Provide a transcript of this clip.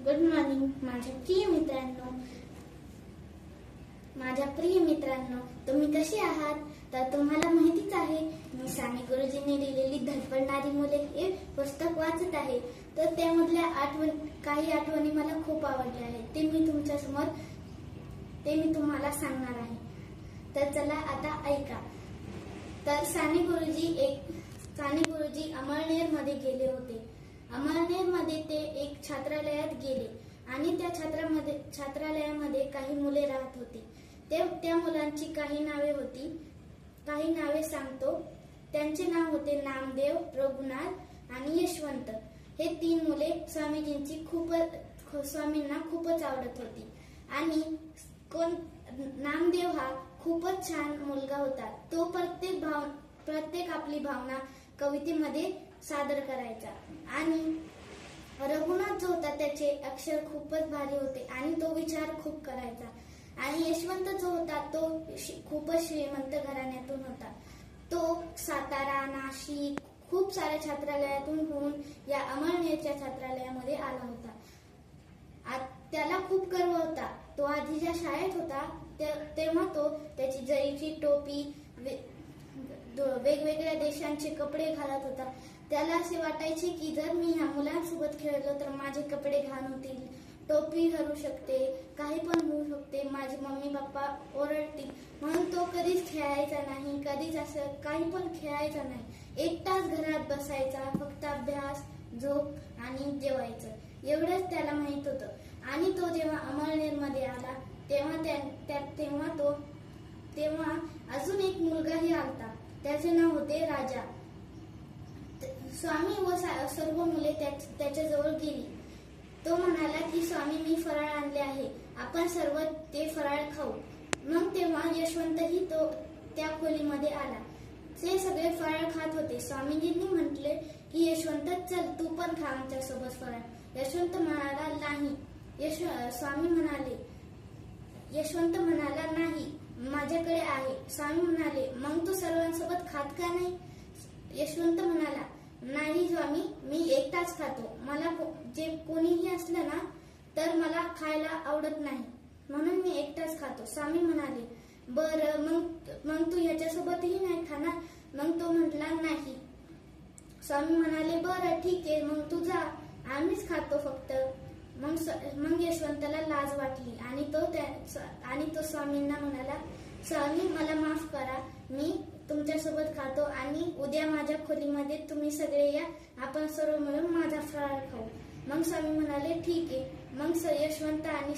Good morning माझ्या प्रिय मित्रांनो, तुम्ही कसे आहात? तर तुम्हाला माहितीच आहे, मी साने गुरुजींनी लिहिलेली धडपडणारी मुले हे पुस्तक वाचत आहे. तर त्यामधल्या काही आठवणी मला खूप आवडल्या आहेत. ते मी तुम्हाला सांगणार आहे. तर चला आता ऐका. तर साने गुरुजी अमळनेर मध्ये गेले होते. अमळनेर मध्ये ते एक छात्रालयात गेले आणि त्या छात्रालयामध्ये काही मुले राहत होती. त्या मुलांची काही नावे सांगतो. त्यांचे नाव होते नामदेव, रघुनाथ आणि यशवंत. हे 3 मुले स्वामींना खूपच आवडत होती. आणि नामदेव हा खूपच छान मुलगा होता. तो प्रत्येक आपली भावना कवितेमध्ये सादर करायचा. आणि रघुनाथ जो होता त्याचे अक्षर खूपच भारी होते आणि तो विचार खूप करायचा. आणि यशवंत जो होता तो खूपच श्रीमंत घराण्यातून होता. तो सातारा, नाशिक खूप साऱ्या छात्रालयातून होऊन या अमळनेरच्या छात्रालयामध्ये आला होता. त्याला खूप गर्व होता. तो आधी ज्या शाळेत होता तेव्हा तो त्याची जरीची टोपी, वेगवेगळ्या देशांचे कपडे घालत होता. त्याला असे वाटायचे की जर मी ह्या मुलांसोबत खेळलो तर माझे कपडे घाण होतील, टोपी हरवू शकते, काही पण होऊ शकते, माझे मम्मी पप्पा ओरडतील. म्हणून तो कधीच खेळायचा नाही, कधीच असं काही पण खेळायचा नाही. एकटाच घरात बसायचा, फक्त अभ्यास, झोप आणि जेवायचं एवढंच त्याला माहित होतं. आणि तो जेव्हा अमळनेर मध्ये आला तेव्हा अजून एक मुलगाही आलता. त्याचे नाव होते राजा. स्वामी व सर्व मुले त्याच्याजवळ गेली. तो म्हणाला की स्वामी, मी फराळ आणले आहे, आपण सर्व ते फराळ खाऊ. मग तेव्हा यशवंतही त्या खोलीमध्ये आला. ते सगळे फराळ खात होते. स्वामीजींनी म्हटले की यशवंत, चल तू पण खा आमच्या सोबत फराळ. यशवंत म्हणाला नाही. यशवंत म्हणाला नाही, माझ्याकडे आहे. स्वामी म्हणाले, मग तू सर्वांसोबत खात का नाही? यशवंत म्हणाला, नाही स्वामी, मी एकटाच खातो. मला जे कोणीही असलं ना तर मला खायला आवडत नाही, म्हणून मी एकटाच खातो. स्वामी म्हणाले, बरं मग तू ह्याच्यासोबतही नाही खाणार? मग तो म्हटला नाही. स्वामी म्हणाले, बरं ठीक आहे, मग तू जा, आम्हीच खातो फक्त. मग यशवंताला लाज वाटली आणि तो स्वामींना म्हणाला, स्वामी मला माफ करा, मी तुमच्यासोबत खातो आणि उद्या माझ्या खोलीमध्ये तुम्ही सगळे या, आपण सर्व मिळून माझा फराळ खाऊ. मग स्वामी म्हणाले, ठीक आहे. मग यशवंत आणि